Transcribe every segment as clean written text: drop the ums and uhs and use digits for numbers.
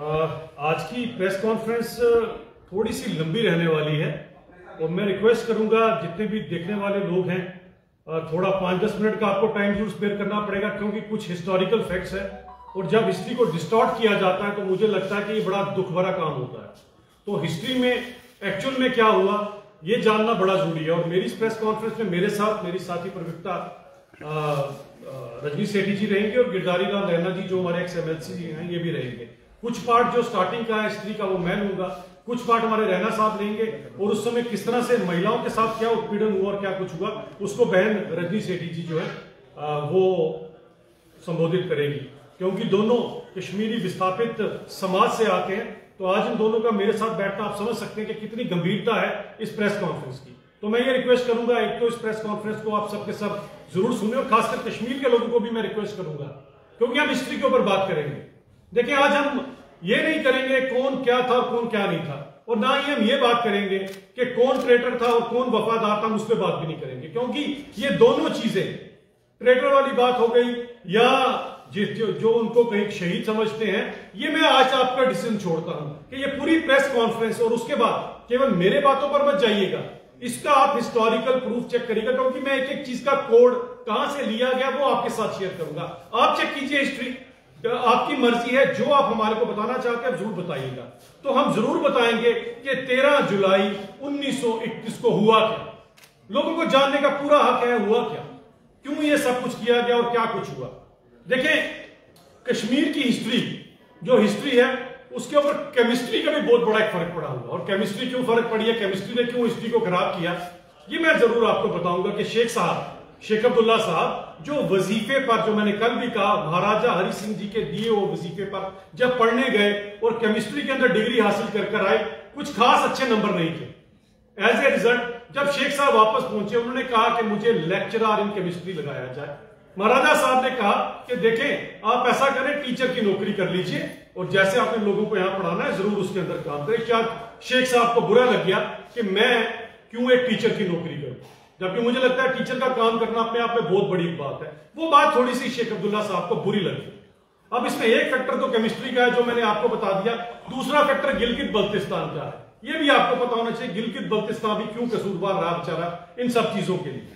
आज की press conference थोड़ी सी लंबी रहने वाली है और मैं रिक्वेस्ट करूंगा जितने भी देखने वाले लोग हैं थोड़ा 5-10 मिनट का आपको टाइम जरूर स्पेयर करना पड़ेगा, क्योंकि कुछ हिस्टोरिकल फैक्ट्स है और जब हिस्ट्री को डिस्टॉर्ट किया जाता है तो मुझे लगता है कि ये बड़ा दुख भरा काम होता है। तो हिस्ट्री में एक्चुअल में क्या हुआ ये जानना बड़ा जरूरी है। और मेरी इस प्रेस कॉन्फ्रेंस में मेरे साथ मेरी साथी प्रवक्ता रजनी सेठी जी रहेंगे और गिरधारी लाल रैना जी जो हमारे एक्स MLC हैं ये भी रहेंगे। कुछ पार्ट जो स्टार्टिंग का है हिस्ट्री का वो मैं लूंगा, कुछ पार्ट हमारे रैना साहब लेंगे और उस समय किस तरह से महिलाओं के साथ क्या उत्पीड़न हुआ और क्या कुछ हुआ उसको बहन रजनी सेठी जी जो है वो संबोधित करेंगी, क्योंकि दोनों कश्मीरी विस्थापित समाज से आते हैं। तो आज इन दोनों का मेरे साथ बैठना आप समझ सकते हैं कि कितनी गंभीरता है इस प्रेस कॉन्फ्रेंस की। तो मैं ये रिक्वेस्ट करूंगा, एक तो इस प्रेस कॉन्फ्रेंस को आप सबके सब जरूर सुने और खासकर कश्मीर के लोगों को भी मैं रिक्वेस्ट करूंगा, क्योंकि हम हिस्ट्री के ऊपर बात करेंगे। देखिए आज हम ये नहीं करेंगे कौन क्या था और कौन क्या नहीं था, और ना ही हम ये बात करेंगे कि कौन ट्रेटर था और कौन वफादार था, हम उस पर बात भी नहीं करेंगे, क्योंकि ये दोनों चीजें ट्रेटर वाली बात हो गई या जो उनको कहीं शहीद समझते हैं, ये मैं आज आपका डिसीजन छोड़ता हूं कि ये पूरी प्रेस कॉन्फ्रेंस और उसके बाद केवल मेरे बातों पर मत जाइएगा, इसका आप हिस्टोरिकल प्रूफ चेक करिएगा, क्योंकि मैं एक एक चीज का कोड कहां से लिया गया वो आपके साथ शेयर करूंगा। आप चेक कीजिए हिस्ट्री, आपकी मर्जी है, जो आप हमारे को बताना चाहते हैं आप जरूर बताइएगा। तो हम जरूर बताएंगे कि 13 जुलाई 1931 को हुआ क्या, लोगों को जानने का पूरा हक है हुआ क्या, क्यों ये सब कुछ किया गया और क्या कुछ हुआ। देखें कश्मीर की हिस्ट्री जो हिस्ट्री है उसके ऊपर केमिस्ट्री का भी बहुत बड़ा एक फर्क पड़ा हुआ, और केमिस्ट्री क्यों फर्क पड़ी है, केमिस्ट्री ने क्यों हिस्ट्री को खराब किया, ये मैं जरूर आपको बताऊंगा कि शेख अब्दुल्ला साहब जो वजीफे पर, जो मैंने कल भी कहा, महाराजा हरि सिंह जी के दिए वो वजीफे पर जब पढ़ने गए और केमिस्ट्री के अंदर डिग्री हासिल कर आए, कुछ खास अच्छे नंबर नहीं थे। एज ए रिजल्ट जब शेख साहब वापस पहुंचे उन्होंने कहा कि मुझे लेक्चरर इन केमिस्ट्री लगाया जाए। महाराजा साहब ने कहा कि देखें आप ऐसा करें टीचर की नौकरी कर लीजिए और जैसे आपने लोगों को यहां पढ़ाना है जरूर उसके अंदर काम करें। शायद शेख साहब को बुरा लग गया कि मैं क्यों एक टीचर की नौकरी करूं, जबकि मुझे लगता है टीचर का काम करना अपने आप में बहुत बड़ी बात है। वो बात थोड़ी सी शेख अब्दुल्ला साहब को बुरी लगी। अब इसमें एक फैक्टर तो केमिस्ट्री का है जो मैंने आपको बता दिया, दूसरा फैक्टर गिलगित बल्तिस्तान का है, ये भी आपको पता होना चाहिए गिलगित बल्तिस्तान भी क्यों कसूरवार रहा बेचारा इन सब चीजों के लिए।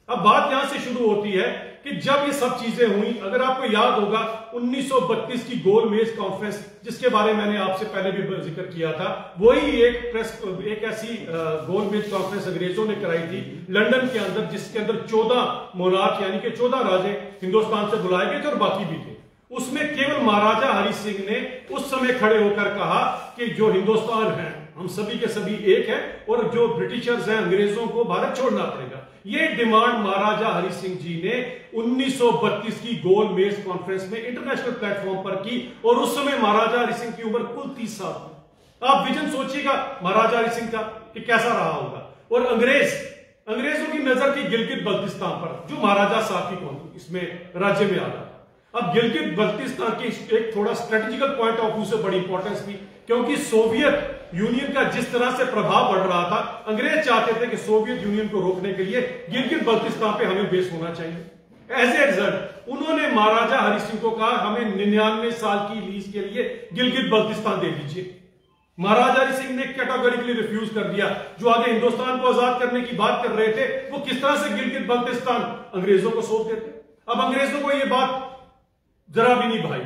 अब बात यहां से शुरू होती है कि जब ये सब चीजें हुई, अगर आपको याद होगा 1932 की गोल मेज कॉन्फ्रेंस जिसके बारे में मैंने आपसे पहले भी जिक्र किया था, वही एक ऐसी गोल मेज कॉन्फ्रेंस अंग्रेजों ने कराई थी लंदन के अंदर, जिसके अंदर 14 मोनार्क यानी कि 14 राजे हिंदुस्तान से बुलाए गए थे और बाकी भी थे। उसमें केवल महाराजा हरि सिंह ने उस समय खड़े होकर कहा कि जो हिंदुस्तान है हम सभी के सभी एक है और जो ब्रिटिशर्स हैं अंग्रेजों को भारत छोड़ना पड़ेगा। ये डिमांड महाराजा हरि सिंह जी ने 1932 की गोल मेज कॉन्फ्रेंस में इंटरनेशनल प्लेटफॉर्म पर की, और उस समय महाराजा हरि सिंह की उम्र कुल 30 साल थी। आप विजन सोचिएगा महाराजा हरि सिंह का कि कैसा रहा होगा। और अंग्रेजों की नजर थी गिलगित बल्तिस्तान पर जो महाराजा साहब की इसमें राज्य में आ रहा। अब गिलगित बल्तिस्तान की एक थोड़ा स्ट्रेटेजिकल पॉइंट ऑफ व्यू से बड़ी इंपॉर्टेंस थी, क्योंकि सोवियत यूनियन का जिस तरह से प्रभाव बढ़ रहा था, अंग्रेज चाहते थे कि सोवियत यूनियन को रोकने के लिए गिलगित बल्तिस्तान पे हमें बेस होना चाहिए। एज ए रिजल्ट उन्होंने महाराजा हरि सिंह को कहा हमें 99 साल की लीज के लिए गिलगित बल्तिस्तान दे दीजिए। महाराजा हरि सिंह ने कैटेगोरिकली रिफ्यूज कर दिया। जो आगे हिंदुस्तान को आजाद करने की बात कर रहे थे वो किस तरह से गिलगित बल्तिस्तान अंग्रेजों को सौंप देते। अब अंग्रेजों को यह बात जरा भी नहीं भाई।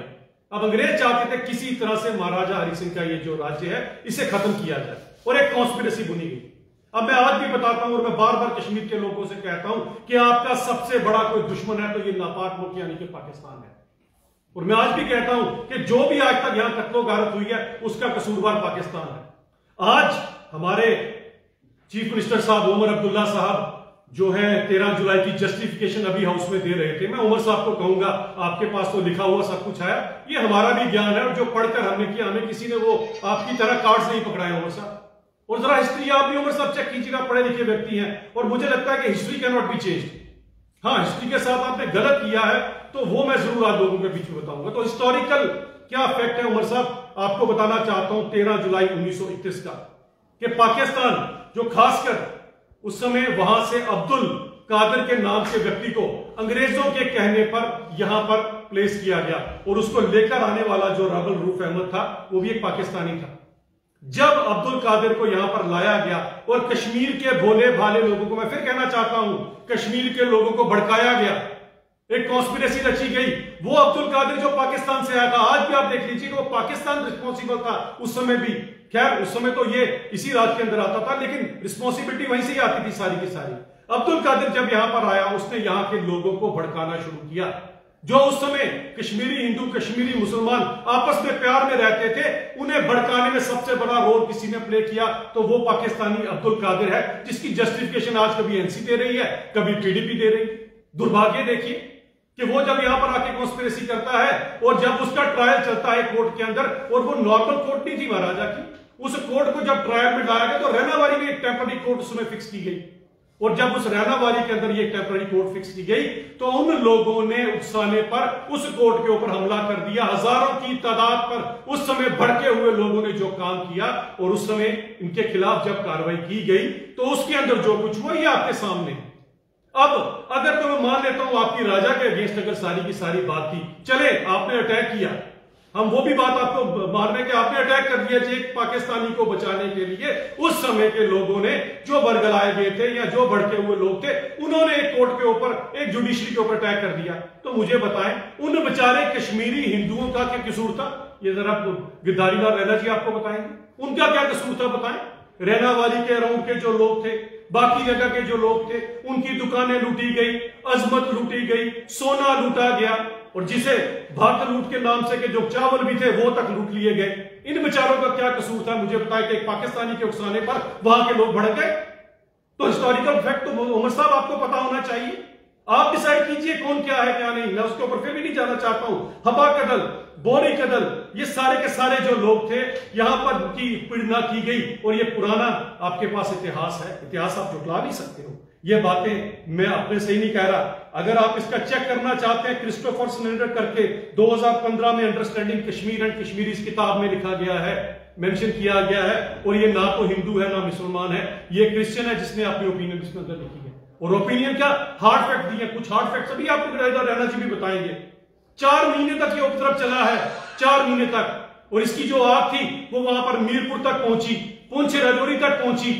अब अंग्रेज चाहते थे किसी तरह से महाराजा हरि सिंह का ये जो राज्य है इसे खत्म किया जाए, और एक कॉन्स्पिरेसी बुनी गई। अब मैं आज भी बताता हूं और मैं बार बार कश्मीर के लोगों से कहता हूं कि आपका सबसे बड़ा कोई दुश्मन है तो ये नापाक मुल्क यानी कि पाकिस्तान है। और मैं आज भी कहता हूं कि जो भी आज तक यहां कत्लो गारत हुई है उसका कसूरवार पाकिस्तान है। आज हमारे चीफ मिनिस्टर साहब उमर अब्दुल्ला साहब जो है 13 जुलाई की जस्टिफिकेशन अभी हाउस में दे रहे थे। मैं उमर साहब को कहूंगा आपके पास तो लिखा हुआ सब कुछ है, ये हमारा भी ज्ञान है और जो पढ़कर हमने किया, हमें किसी ने वो आपकी तरह कार्ड्स नहीं पकड़ाए उमर साहब। और जरा हिस्ट्री आप भी उमर साहब चेक कीजिएगा, पढ़े लिखे व्यक्ति हैं और मुझे लगता है कि history can not be changed. हाँ, हिस्ट्री के साथ आपने गलत किया है तो वो मैं जरूर आज लोगों के बीच में बताऊंगा। तो हिस्टोरिकल क्या फैक्ट है उमर साहब आपको बताना चाहता हूं 13 जुलाई 1931 का, कि पाकिस्तान जो खासकर उस समय वहां से अब्दुल कादिर के नाम के व्यक्ति को अंग्रेजों के कहने पर यहां पर प्लेस किया गया और उसको लेकर आने वाला जो रबल रूफ अहमद था वो भी एक पाकिस्तानी था। जब अब्दुल कादिर को यहां पर लाया गया और कश्मीर के भोले भाले लोगों को, मैं फिर कहना चाहता हूं, कश्मीर के लोगों को भड़काया गया, एक कॉन्स्पिरेसी रची गई। वो अब्दुल कादिर जो पाकिस्तान से आया था, आज भी आप देख लीजिए कि वो पाकिस्तान रिस्पॉन्सिबल था उस समय भी। खैर उस समय तो ये इसी राज्य के अंदर आता था, लेकिन रिस्पॉन्सिबिलिटी वहीं से ही आती थी सारी की सारी। अब्दुल कादिर जब यहां पर आया, उसने यहां के लोगों को भड़काना शुरू किया। जो उस समय कश्मीरी हिंदू, कश्मीरी मुसलमान आपस में प्यार में रहते थे, उन्हें भड़काने में सबसे बड़ा रोल किसी ने प्ले किया तो वो पाकिस्तानी अब्दुल कादिर है, जिसकी जस्टिफिकेशन आज कभी एनसी दे रही है, कभी पीडीपी दे रही। दुर्भाग्य देखिए कि वो जब यहां पर आके कॉन्स्पिरेसी करता है और जब उसका ट्रायल चलता है कोर्ट के अंदर, और वो नॉर्मल कोर्ट नहीं थी महाराजा की, उस कोर्ट को जब ट्रायल में लाया गया तो रैनावाली में एक टेम्पररी कोर्ट उसमें फिक्स की गई। और जब उस रैनावाली के अंदर ये टेम्पररी कोर्ट फिक्स की गई तो उन लोगों ने उकसाने पर उस कोर्ट के ऊपर हमला कर दिया। हजारों की तादाद पर उस समय भड़के हुए लोगों ने जो काम किया और उस समय इनके खिलाफ जब कार्रवाई की गई तो उसके अंदर जो कुछ हुआ ये आपके सामने। अब अगर तो मैं मान लेता हूं आपकी राजा के अगेंस्ट अगर सारी की सारी बात थी, चले आपने अटैक किया, हम वो भी बात आपको मान रहे कि आपने अटैक कर दिया जी एक पाकिस्तानी को बचाने के लिए। उस समय के लोगों ने जो बरगलाए गए थे या जो भड़के हुए लोग थे, उन्होंने एक कोर्ट के ऊपर, एक जुडिशरी के ऊपर अटैक कर दिया। तो मुझे बताएं उन बेचारे कश्मीरी हिंदुओं का क्या कसूर था? ये जरा गिरधारी लाल रैना जी आपको बताएंगे उनका क्या कसूर था। बताएं, रैनावाली के अराउंड के जो लोग थे, बाकी जगह के जो लोग थे, उनकी दुकानें लूटी गई, अजमत लूटी गई, सोना लूटा गया, और जिसे भारत लूट के नाम से के जो चावल भी थे वो तक लूट लिए गए। इन बेचारों का क्या कसूर था? मुझे बताया कि एक पाकिस्तानी के उकसाने पर वहां के लोग भड़क गए। तो हिस्टोरिकल फैक्ट तो उमर साहब आपको पता होना चाहिए। आप डिसाइड कीजिए कौन क्या है क्या नहीं। मैं उसके ऊपर फिर भी नहीं जाना चाहता हूं। हबा कदल, बोरी कदल, ये सारे के सारे जो लोग थे यहां पर की पीड़ना की गई, और ये पुराना आपके पास इतिहास है, इतिहास आप जुटला नहीं सकते हो। ये बातें मैं अपने से ही नहीं कह रहा। अगर आप इसका चेक करना चाहते हैं, क्रिस्टोफर स्नेडर करके 2015 में अंडरस्टैंडिंग कश्मीर एंड कश्मीरी इस किताब में लिखा गया है, मेंशन किया गया है, और ये ना तो हिंदू है ना मुसलमान है, ये क्रिश्चियन है जिसने अपनी ओपिनियन इसमें अंदर लिखी है। और ओपिनियन क्या, हार्ड फैक्ट दिए, कुछ हार्ड फैक्ट अभी आपको रैना जी भी बताएंगे। 4 महीने तक ये उपद्रव चला है, 4 महीने तक, और इसकी जो आग थी वो वहां पर मीरपुर तक पहुंची, पुंछ राजौरी तक पहुंची।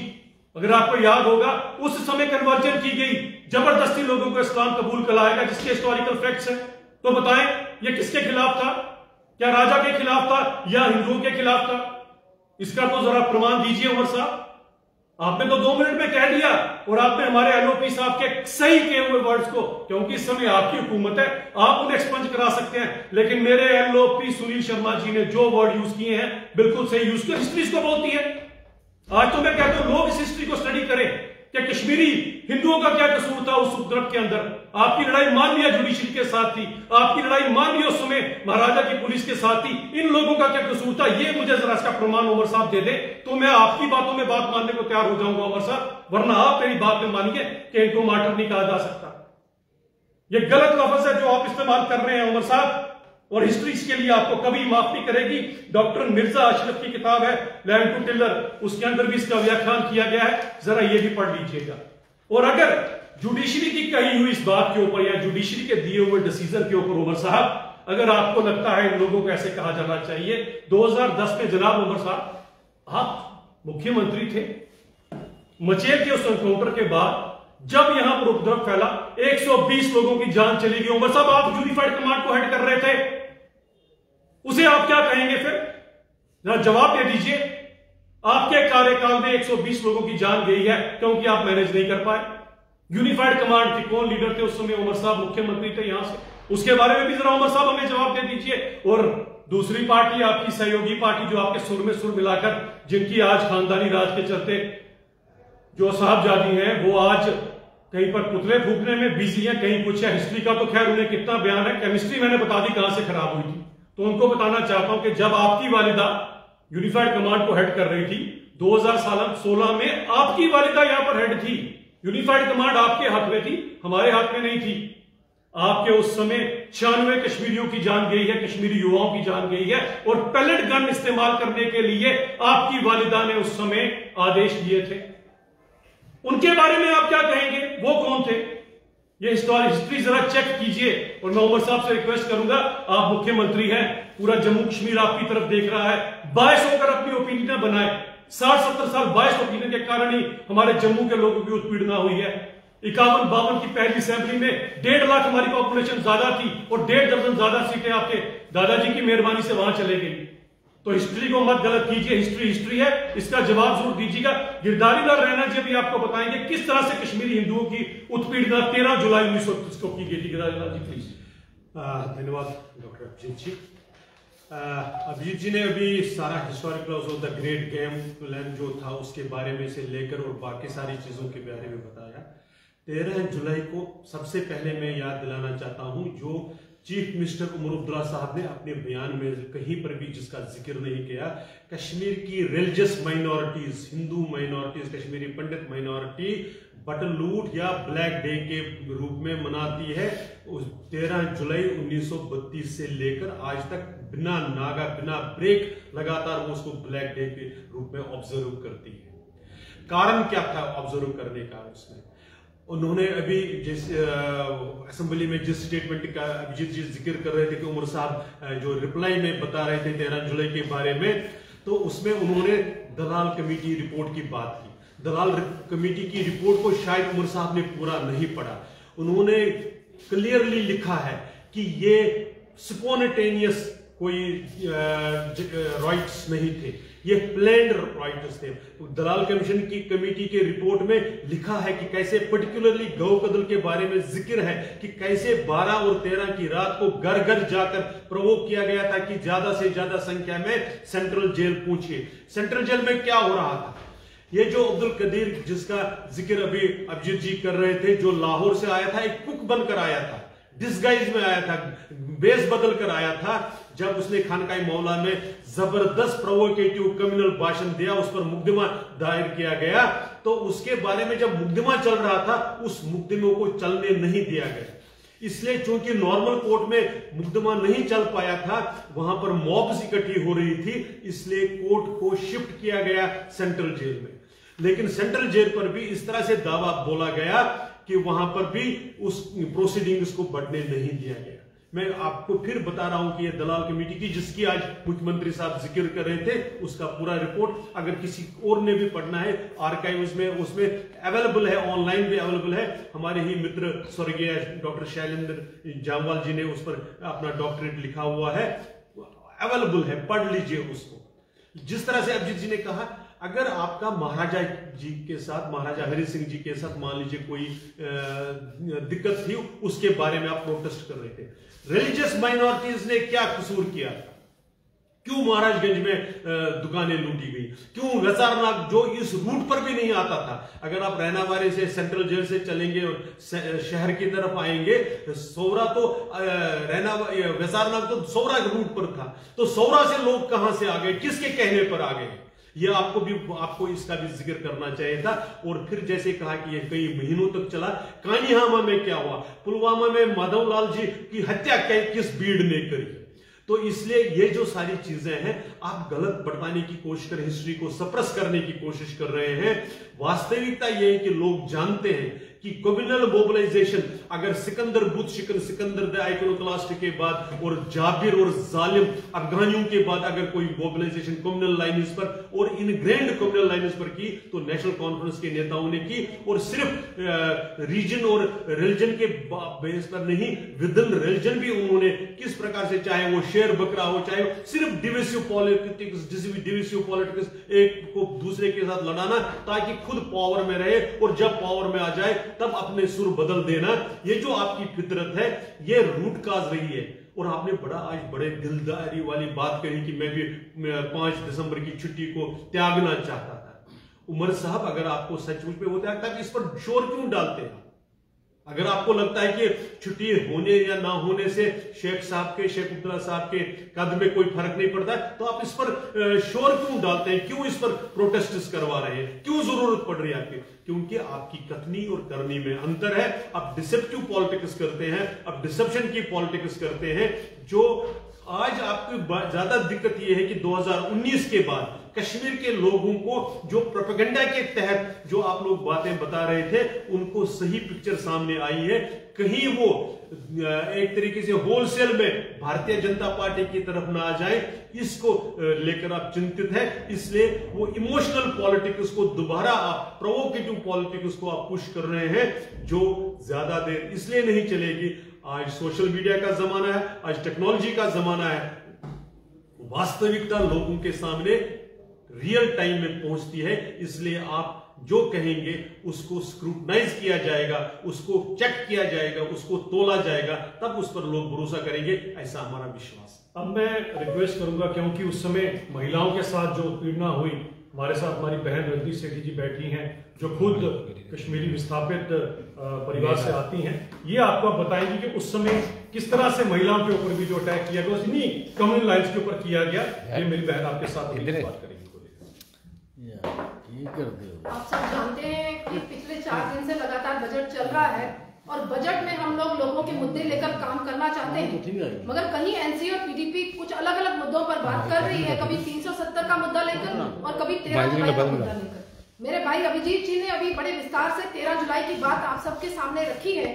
अगर आपको याद होगा उस समय कन्वर्जन की गई, जबरदस्ती लोगों को इस्लाम कबूल कराया गया, जिसके हिस्टोरिकल फैक्ट्स हैं। तो बताएं ये किसके खिलाफ था? क्या राजा के खिलाफ था या हिंदुओं के खिलाफ था? इसका तो जरा प्रमाण दीजिए उमर साहब। आपने तो 2 मिनट में कह दिया, और आपने हमारे एलओपी साहब के सही किए हुए वर्ड्स को, क्योंकि इस समय आपकी हुकूमत है, आप उन्हें एक्सपंज करा सकते हैं, लेकिन मेरे एलओपी सुनील शर्मा जी ने जो वर्ड यूज किए हैं बिल्कुल सही यूज किए। हिस्ट्री इसको बोलती है। आज तो मैं कहता हूं लोग इस हिस्ट्री को स्टडी करें कि कश्मीरी हिंदुओं का क्या कसूर था उस उपद्रव के अंदर। आपकी लड़ाई मान लिया जुडिशरी के साथ थी, आपकी लड़ाई मान लिया उस समय महाराजा की पुलिस के साथ थी, इन लोगों का क्या कसूर था? ये मुझे जरा इसका प्रमाण उमर साहब दे दे तो मैं आपकी बातों में बात मानने को तैयार हो जाऊंगा उमर साहब, वरना आप मेरी बात में मानिए कि इनको मार्टर नहीं कहा जा सकता। ये गलत लफ्ज है जो आप इस्तेमाल कर रहे हैं उमर साहब, और हिस्ट्री के लिए आपको कभी माफ नहीं करेगी। डॉक्टर मिर्जा अशरफ की किताब है लैंड टू टिलर, उसके अंदर भी इसका व्याख्यान किया गया है, जरा ये भी पढ़ लीजिएगा। और अगर जुडिशरी की कही हुई इस बात के ऊपर या जुडिशरी के दिए हुए डिसीजन के ऊपर उमर साहब, अगर आपको लगता है इन लोगों को ऐसे कहा जाना चाहिए, 2010 में जनाब उमर साहब आप मुख्यमंत्री थे, मचेल के उस एनकाउंटर के बाद जब यहां पर उपद्रव फैला, 120 लोगों की जान चली गई। उमर साहब आप यूनिफाइड कमांड को हेड कर रहे थे, उसे आप क्या कहेंगे फिर? जरा जवाब दे दीजिए। आपके कार्यकाल में 120 लोगों की जान गई है क्योंकि आप मैनेज नहीं कर पाए। यूनिफाइड कमांड थी, कौन लीडर थे उस समय? उमर साहब मुख्यमंत्री थे यहां से। उसके बारे में भी जरा उमर साहब हमें जवाब दे दीजिए। और दूसरी पार्टी, आपकी सहयोगी पार्टी, जो आपके सुर में सुर मिलाकर, जिनकी आज खानदानी राज के चलते जो साहबजादी हैं वो आज कहीं पर पुतले फूकने में बिजी हैं, कहीं कुछ है। हिस्ट्री का तो खैर उन्हें कितना बयान है, केमिस्ट्री मैंने बता दी कहां से खराब हुई थी। तो उनको बताना चाहता हूं कि जब आपकी वालिदा यूनिफाइड कमांड को हेड कर रही थी 2016 में, आपकी वालिदा यहां पर हेड थी, यूनिफाइड कमांड आपके हाथ में थी, हमारे हाथ में नहीं थी। आपके उस समय 96 कश्मीरियों की जान गई है, कश्मीरी युवाओं की जान गई है, और पैलेट गन इस्तेमाल करने के लिए आपकी वालिदा ने उस समय आदेश दिए थे। उनके बारे में आप क्या कहेंगे? वो कौन थे? ये हिस्ट्री जरा चेक कीजिए। और मैं उमर साहब से रिक्वेस्ट करूंगा, आप मुख्यमंत्री हैं, पूरा जम्मू कश्मीर आपकी तरफ देख रहा है, बायस होकर अपनी ओपिनियन बनाए। 60-70 साल बायस ओपिनियन के कारण ही हमारे जम्मू के लोगों की उत्पीड़ना हुई है। 51-52 की पहली असेंबली में 1.5 लाख हमारी पॉपुलेशन ज्यादा थी और 1.5 दर्जन ज्यादा सीटें आपके दादाजी की मेहरबानी से वहां चले गई। तो हिस्ट्री को मत गलत कीजिए, हिस्ट्री है, इसका जवाब जरूर दीजिएगा। गिरधारी लाल रैना जी भी आपको बताएंगे किस तरह से कश्मीरी हिंदुओं की उत्पीड़ना 13 जुलाई 1931 को की गई थी। गिरधारी लाल जी प्लीज। धन्यवाद डॉक्टर अभिजीत जी। अभिजीत जी ने अभी सारा historical of the great game plan जो था उसके बारे में से लेकर और बाकी सारी चीजों के बारे में बताया। 13 जुलाई को सबसे पहले मैं याद दिलाना चाहता हूं, जो चीफ मिनिस्टर उमर अब्दुल्ला साहब ने अपने बयान में कहीं पर भी जिसका जिक्र नहीं किया, कश्मीर की religious minorities, Hindu minorities, Kashmiri Pandit minority बटलूट या ब्लैक डे के रूप में मनाती है। 13 जुलाई 1932 से लेकर आज तक बिना नागा बिना ब्रेक लगातार वो उसको ब्लैक डे के रूप में ऑब्जर्व करती है। कारण क्या था ऑब्जर्व करने का? उसमें उन्होंने अभी जिस असेंबली में जिस स्टेटमेंट का अभिजीत जी जिक्र कर रहे थे कि उमर साहब जो रिप्लाई में बता रहे थे 13 जुलाई के बारे में, तो उसमें उन्होंने दलाल कमेटी रिपोर्ट की बात की। दलाल कमेटी की रिपोर्ट को शायद उमर साहब ने पूरा नहीं पढ़ा। उन्होंने क्लियरली लिखा है कि ये स्पॉन्टेनियस कोई राइट्स नहीं थे, ये प्लान्ड राइट्स थे। दलाल कमीशन की कमेटी के रिपोर्ट में लिखा है कि कैसे पर्टिकुलरली गौ कत्ल के बारे में जिक्र है कि कैसे 12 और 13 की रात को घर घर जाकर प्रोवोक किया गया था कि ज्यादा से ज्यादा संख्या में सेंट्रल जेल पहुंचे। सेंट्रल जेल में क्या हो रहा था? ये जो अब्दुल कदीर जिसका जिक्र अभी अभिजीत जी कर रहे थे, जो लाहौर से आया था, एक कुक बनकर आया था, डिस्गाइज में आया था, बेस बदल कर आया था। जब उसने खानकाई मौला में जबरदस्त प्रोवोकेटिव कम्युनल भाषण दिया, उस पर मुकदमा दायर किया गया। तो उसके बारे में जब मुकदमा चल रहा था, उस मुकदमे को चलने नहीं दिया गया। इसलिए चूंकि नॉर्मल कोर्ट में मुकदमा नहीं चल पाया था, वहां पर मॉब्स इकट्ठी हो रही थी, इसलिए कोर्ट को शिफ्ट किया गया सेंट्रल जेल में। लेकिन सेंट्रल जेल पर भी इस तरह से दावा बोला गया कि वहां पर भी उस प्रोसीडिंग्स को बढ़ने नहीं दिया गया। मैं आपको फिर बता रहा हूं कि यह दलाल कमेटी की जिसकी आज मुख्यमंत्री साहब जिक्र कर रहे थे, उसका पूरा रिपोर्ट अगर किसी और ने भी पढ़ना है आर्काइव्स में उसमें अवेलेबल है, ऑनलाइन भी अवेलेबल है। हमारे ही मित्र स्वर्गीय डॉक्टर शैलेंद्र जामवाल जी ने उस पर अपना डॉक्टरेट लिखा हुआ है, अवेलेबल है, पढ़ लीजिए उसको। जिस तरह से अभिजीत जी ने कहा, अगर आपका महाराजा जी के साथ, महाराजा हरि सिंह जी के साथ मान लीजिए कोई दिक्कत थी, उसके बारे में आप प्रोटेस्ट कर रहे थे। रिलीजियस माइनॉरिटीज ने क्या कसूर किया? क्यों महाराजगंज में दुकानें लूटी गई? क्यों वैसारनाग जो इस रूट पर भी नहीं आता था? अगर आप रहनावारे से सेंट्रल जेल से चलेंगे और शहर की तरफ आएंगे, सौरा तो वैसारनाग तो सौरा रूट पर था, तो सौरा से लोग कहां से आ गए, किसके कहने पर आ गए? यह आपको इसका भी जिक्र करना चाहिए था। और फिर जैसे कहा कि यह कई महीनों तक चला। कानीहामा में क्या हुआ? पुलवामा में माधवलाल जी की हत्या किस भीड़ ने करी? तो इसलिए ये जो सारी चीजें हैं, आप गलत बताने की कोशिश कर, हिस्ट्री को सप्रेस करने की कोशिश कर रहे हैं। वास्तविकता यह है कि लोग जानते हैं कि कम्युनल मोबिलाइजेशन, अगर सिकंदर बुत सिकंदर द आइकोनोक्लास्ट के बाद और जाबिर और जालिम अफगानियों के बाद अगर कोई मोबिलाइजेशन कम्युनल लाइन्स पर और इनग्रेन्ड कम्युनल लाइन्स पर की, तो नेशनल कॉन्फ्रेंस के नेताओं ने की। और सिर्फ रीजन और रिलीजन के बेस पर नहीं, विद इन रिलीजन भी उन्होंने किस प्रकार से, चाहे वो शेर बकरा हो, चाहे सिर्फ डिविसिव पॉलिटिक्स, एक को दूसरे के साथ लड़ाना ताकि खुद पावर में रहे और जब पावर में आ जाए तब अपने सुर बदल देना। ये जो आपकी फितरत है, ये रूट काज रही है। और आपने आज बड़े दिलदारी वाली बात कही कि मैं भी 5 दिसंबर की छुट्टी को त्यागना चाहता था। उमर साहब, अगर आपको सचमुच में वो त्यागता है, इस पर शोर क्यों डालते हैं? अगर आपको लगता है कि छुट्टी होने या ना होने से शेख अब्दुल्ला साहब के कद में कोई फर्क नहीं पड़ता है, तो आप इस पर शोर क्यों डालते हैं? क्यों इस पर प्रोटेस्ट करवा रहे हैं? क्यों जरूरत पड़ रही है आपकी? क्योंकि आपकी कथनी और करनी में अंतर है। आप डिसेप्टिव पॉलिटिक्स करते हैं, आप डिसेप्शन की पॉलिटिक्स करते हैं, जो आज आपको ज्यादा दिक्कत यह है कि 2019 के बाद कश्मीर के लोगों को जो प्रोपेगेंडा के तहत जो आप लोग बातें बता रहे थे उनको सही पिक्चर सामने आई है। कहीं वो एक तरीके से होलसेल में भारतीय जनता पार्टी की तरफ ना आ जाए, इसको लेकर आप चिंतित हैं। इसलिए वो इमोशनल पॉलिटिक्स को दोबारा आप प्रोवोकेटिव पॉलिटिक्स को आप पुश कर रहे हैं, जो ज्यादा देर इसलिए नहीं चलेगी। आज सोशल मीडिया का जमाना है, आज टेक्नोलॉजी का जमाना है, वास्तविकता लोगों के सामने रियल टाइम में पहुंचती है। इसलिए आप जो कहेंगे उसको स्क्रूटनाइज किया जाएगा, उसको चेक किया जाएगा, उसको तोला जाएगा, तब उस पर लोग भरोसा करेंगे, ऐसा हमारा विश्वास है। अब मैं रिक्वेस्ट करूंगा, क्योंकि उस समय महिलाओं के साथ जो उत्पीड़ना हुई, हमारे साथ हमारी बहन रजनी सेठी जी बैठी हैं जो खुद कश्मीरी विस्थापित परिवार से आती हैं। ये आपको बताएंगे कि उस समय किस तरह से महिलाओं के ऊपर भी जो अटैक किया गया, इन्हीं कम्युनल लाइन्स के ऊपर किया गया। ये मेरी बहन आपके साथ बात करेंगी। आप सब जानते हैं कि पिछले 4 दिन से लगातार बजट चल रहा है और बजट में हम लोगों के मुद्दे लेकर काम करना चाहते हैं, मगर कहीं एनसी और पीडीपी कुछ अलग अलग मुद्दों पर बात कर रही है, कभी 370 का मुद्दा लेकर और कभी 13 जुलाई का मुद्दा लेकर। मेरे भाई अभिजीत जी ने अभी बड़े विस्तार से 13 जुलाई की बात आप सबके सामने रखी है।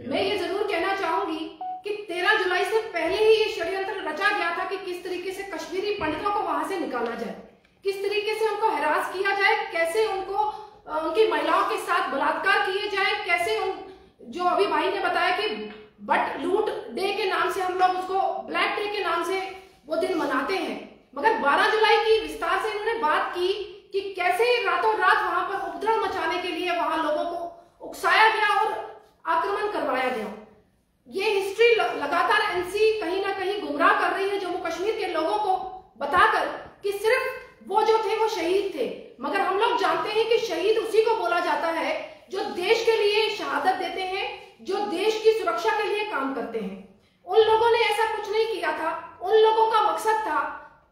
मैं ये जरूर कहना चाहूंगी कि 13 जुलाई से पहले ही ये षड्यंत्र रचा गया था कि किस तरीके से कश्मीरी पंडितों को वहां से निकाला जाए, किस तरीके से उनको हैरास किया जाए, कैसे उनको उनकी महिलाओं के साथ बलात्कार किए जाए, कैसे जो अभी भाई ने बताया कि बट लूट डे के नाम से हम लोग उसको ब्लैक डे के नाम से वो दिन मनाते हैं। मगर 12 जुलाई की विस्तार से इन्होंने बात की कि कैसे रातों रात वहां पर उपद्रव मचाने के लिए वहां लोगों को उकसाया गया और आक्रमण करवाया गया। ये हिस्ट्री लगातार एनसी कहीं ना कहीं गुमराह कर रही है जम्मू कश्मीर के लोगों को, बताकर कि सिर्फ वो जो थे वो शहीद थे, मगर हम लोग जानते हैं कि शहीद उसी को बोला जाता है जो देश के लिए शहादत देते हैं, जो देश की सुरक्षा के लिए काम करते हैं। उन लोगों ने ऐसा कुछ नहीं किया था। उन लोगों का मकसद था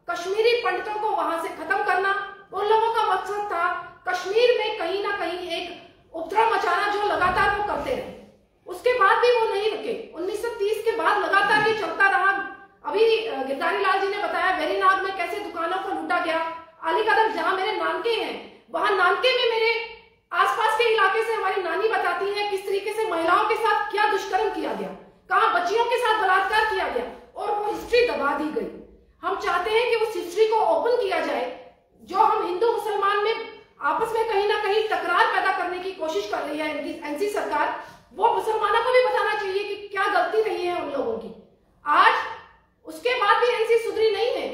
कश्मीरी पंडितों को वहां से खत्म करना। उन लोगों का मकसद था कश्मीर में कहीं ना कहीं एक उपद्रव मचाना, जो लगातार वो करते रहे। उसके बाद भी वो नहीं रुके। 1930 के बाद लगातार ये चलता रहा। अभी गिरधारी लाल जी ने बताया वेरीनाग में कैसे दुकानों को लूटा गया। अलीकदम जहां मेरे नानके हैं, वहां नानके में मेरे आसपास के इलाके से हमारी नानी बताती है किस तरीके से महिलाओं के साथ क्या दुष्कर्म किया गया, कहां बच्चियों के साथ बलात्कार किया गया और वो हिस्ट्री दबा दी गई। हम चाहते हैं कि उस हिस्ट्री को ओपन किया जाए। जो हम हिंदू मुसलमान में आपस में कहीं ना कहीं टकरार पैदा करने की कोशिश कर रही है एनसी सरकार, वो मुसलमानों को भी बताना चाहिए कि क्या गलती रही है उन लोगों की। आज उसके बाद भी एनसी सुधरी नहीं है।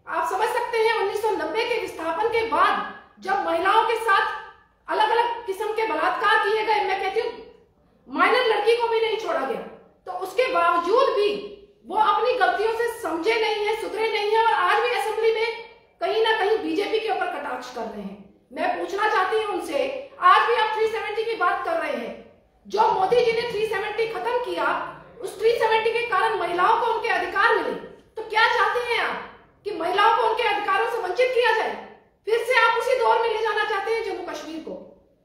आप समझ सकते हैं 1990 के विस्थापन के बाद जब महिलाओं के साथ अलग अलग किस्म के बलात्कार किए गए, मैं कहती हूँ माइनर लड़की को भी नहीं छोड़ा गया, तो उसके बावजूद भी वो अपनी गलतियों से समझे नहीं है, सुधरे नहीं है और आज भी असेंबली में कहीं ना कहीं बीजेपी के ऊपर कटाक्ष कर रहे हैं। मैं पूछना चाहती हूँ उनसे, आज भी आप 370 की बात कर रहे हैं। जो मोदी जी ने 370 खत्म किया, उस 370 के कारण महिलाओं को उनके अधिकार मिले, तो क्या चाहते हैं आप कि महिलाओं को उनके अधिकारों से वंचित किया जाए? फिर से आप उसी दौर में ले जाना चाहते हैं जम्मू कश्मीर को।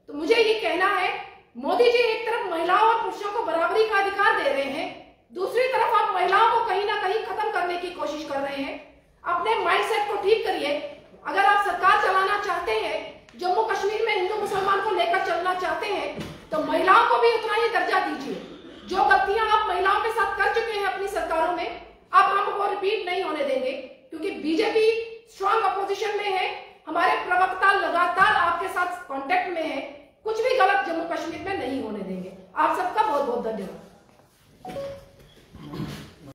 तो मुझे ये कहना है, मोदी जी एक तरफ महिलाओं और पुरुषों को बराबरी का अधिकार दे रहे हैं, दूसरी तरफ आप महिलाओं को कहीं ना कहीं खत्म करने की कोशिश कर रहे हैं। अपने माइंडसेट को ठीक करिए। अगर आप सरकार चलाना चाहते हैं, जम्मू कश्मीर में हिंदू मुसलमान को लेकर चलना चाहते हैं, तो महिलाओं को भी उतना ही दर्जा दीजिए। जो गलतियां आप महिलाओं के साथ कर चुके हैं अपनी सरकारों में,